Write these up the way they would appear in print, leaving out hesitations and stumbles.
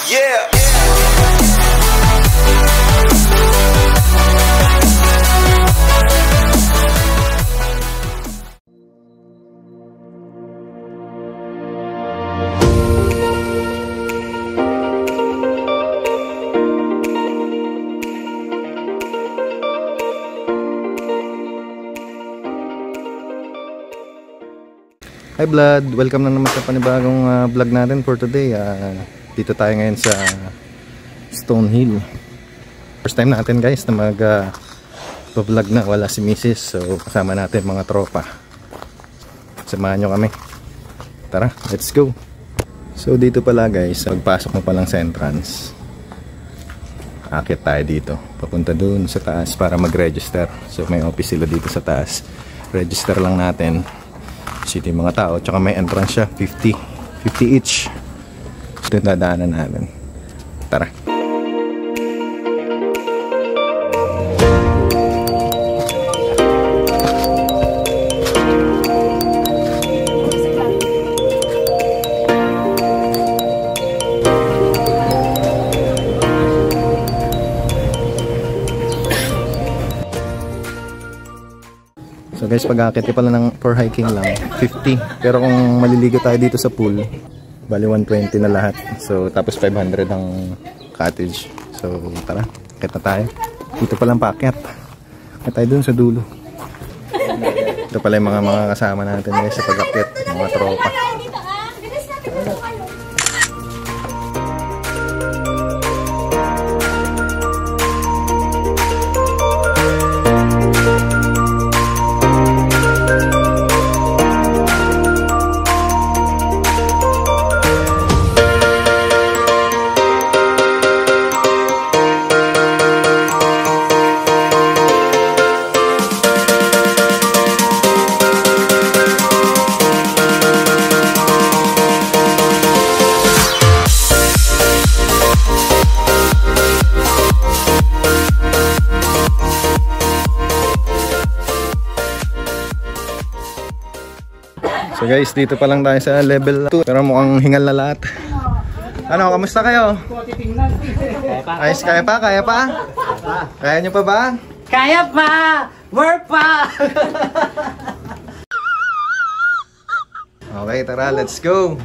Yeah. Hi Blood! Welcome na naman sa panibagong vlog natin for today. Dito tayo ngayon sa Stonehill. First time natin guys na mag-vlog na wala si Mrs. So kasama natin mga tropa. Samahan nyo kami. Tara, let's go! So dito pala guys, pagpasok mo palang sa entrance, akit tayo dito. Papunta dun sa taas para mag-register. So may office sila dito sa taas. Register lang natin. City mga tao, tsaka may entrance siya, 50 each. So dadaanan natin. Tara. So guys, pag-aakit pala ng for hiking lang 50, pero kung maliligo tayo dito sa pool, bali 120 na lahat. So tapos 500 ang cottage. So tara, akit na tayo. Dito palang paakyat. Akit tayo dun sa dulo. Ito pala yung mga kasama natin guys sa pag-akyat, mga tropa. So guys, dito pa lang tayo sa level 2, pero mukhang hingal na lahat. Ano, kamusta kayo? Ayos, kaya pa? Kaya pa? Kaya nyo pa ba? Kaya pa! More pa! Okay, tara, let's go!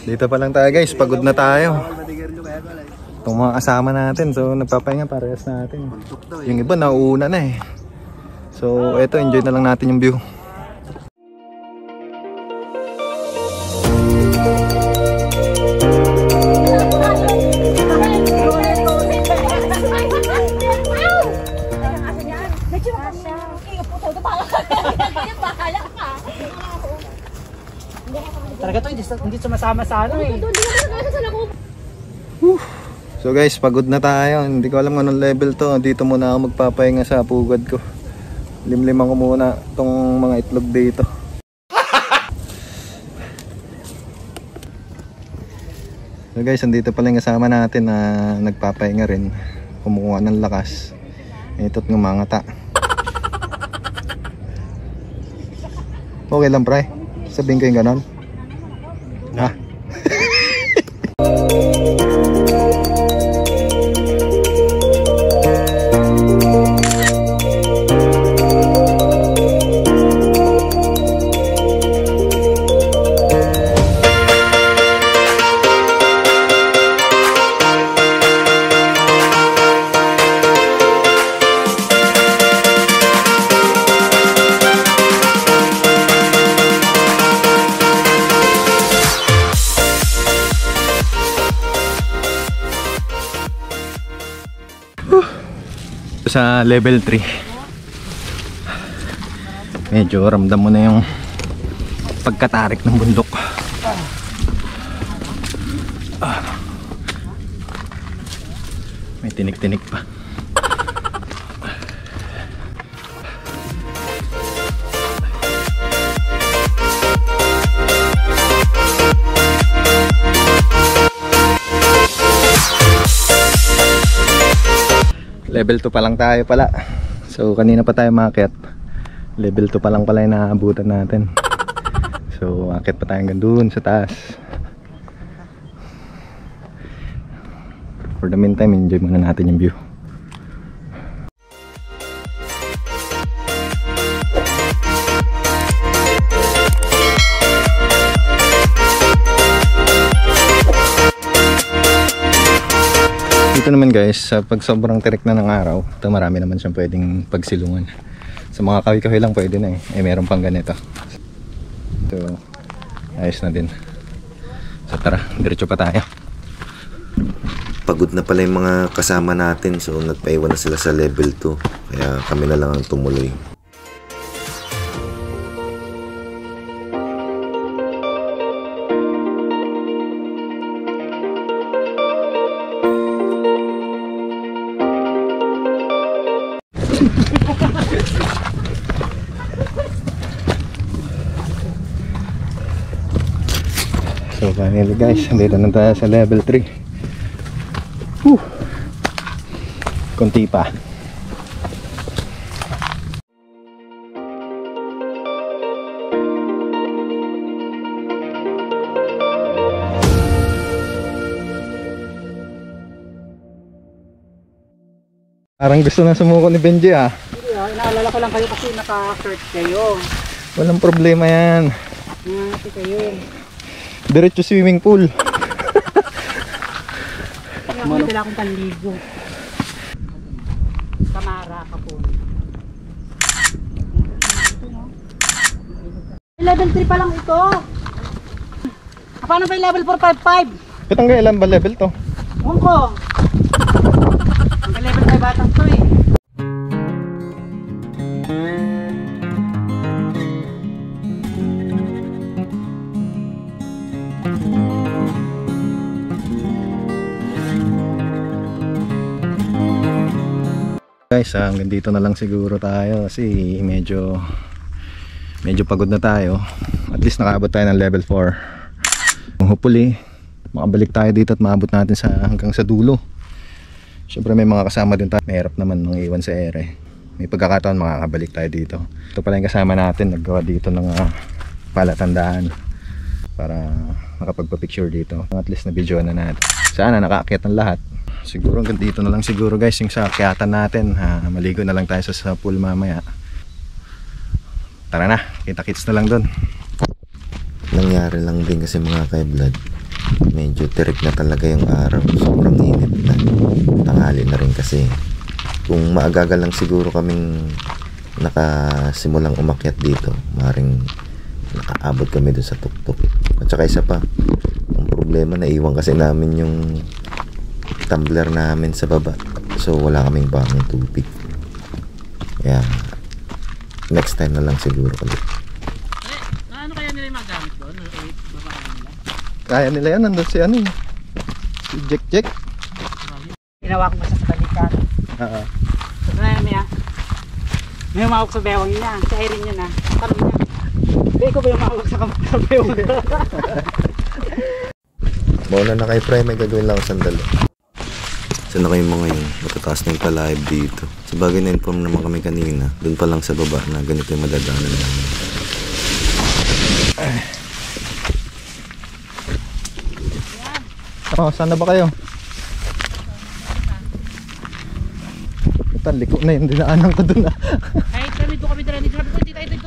Dito pa lang tayo guys, pagod na tayo. Itong mga kasama natin, so nagpapahinga parehas natin. Yung iba nauuna na eh. So eto, enjoy na lang natin yung view. Talaga to, hindi sumasama sa ano eh. So guys, pagod na tayo. Hindi ko alam anong level to. Dito muna ako magpapahinga sa pugad ko. Limliman ko muna tong mga itlog dito. So guys, andito pala yung kasama natin na nagpapahinga rin. Kumukuha ng lakas. Ito't ngumangata. Okay lang pre? Sabihin ko yung ganon? Ha? Sa level 3 medyo ramdam mo na yung pagkatarik ng bundok. May tinik-tinik pa. Level 2 pa lang tayo pala. So kanina pa tayo maakyat. Level 2 pa lang pala yung naabutan natin. So aakyat pa tayo hanggang doon sa taas. For the meantime, enjoy muna natin yung view. Dito naman guys, pag sobrang tirik na ng araw, ito marami naman siyang pwedeng pagsilungan. Sa mga kawi-kawi lang pwede na eh. Meron pang ganito. Ito, ayos na din. So tara, diretso pa tayo. Pagod na pala yung mga kasama natin, so nagpaiwan na sila sa level 2. Kaya kami na lang ang tumuloy. So finally guys, dito na tayo sa level 3. Kunti pa. Parang gusto na sumuko ni Benji ah. Hindi inaalala ko lang kayo kasi naka-shirt kayo. Walang problema yan. Ngati kayo. Diretso swimming pool. May dala akong panligo. Kamara ka po. Level 3 pa lang ito. Paano ba yung level 4, 5, 5? Ba't ang kailan ba level to? Ewan ko. Ang level 5 batang to eh. Guys, hanggang dito na lang siguro tayo kasi medyo pagod na tayo. At least nakaabot tayo ng level 4. Hopefully makabalik tayo dito at maabot natin hanggang sa dulo. Syempre may mga kasama din tayo. Mahirap naman nung iwan sa ere. May pagkakataon makakabalik tayo dito. Ito pala yung kasama natin, naggawa dito ng palatandaan para makapagpa-picture dito. At least na video na natin. Sana nakaakyat ng lahat. Siguro hanggang dito na lang siguro guys yung sa akyatan natin. Maligo na lang tayo sa pool mamaya. Tara na, kita-kits na lang doon. Nangyari lang din kasi mga kaiblad, medyo tirik na talaga yung araw. Sobrang init na. Tanghali na rin kasi. Kung maagagal lang siguro kaming nakasimulang umakyat dito, maring nakaabot kami doon sa tuktok. At saka isa pa, ang problema, naiwan kasi namin yung tumbler namin sa baba, so wala kaming bangong tubig. Kaya next time na lang siguro ulit. Ano kaya nila yung magamit doon? Kaya nila yan, nandun si ano si Jack. Ginawa ko basta sa balikan. So may umawak sa bewang niya. Si Irene niya na. Tanong niya, ikaw ba yung umawak sa bewang? Mauna na kay Fry, may gagawin lang ako sandali. Saan na kayong mga yun? Matataas na yung ka-live dito. Sa bagay na-inform naman kami kanina, dun pa lang sa baba na ganito yung madadaanan namin. Saan na ba kayo? Ito, liko na yung dinaanan ko dun Kahit kami doon kami dala ni Grabe ko, hindi tayo dito.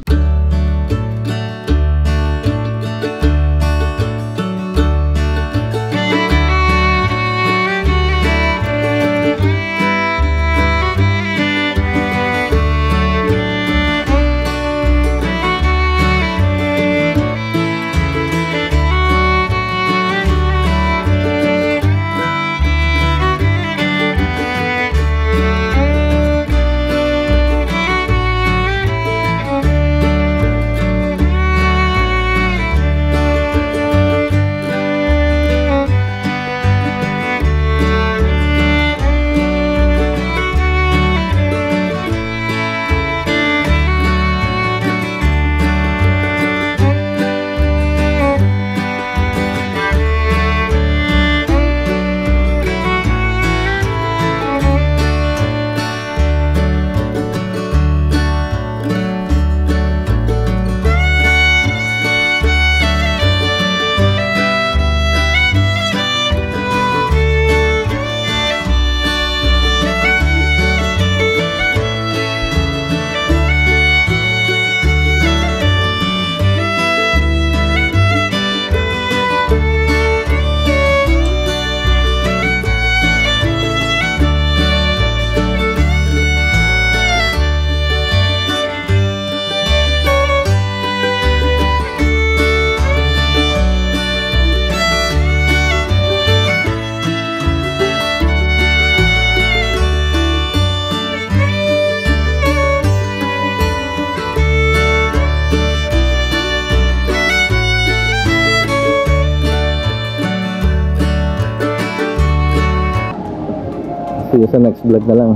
See you sa next vlog na lang.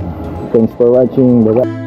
Thanks for watching. Bye-bye.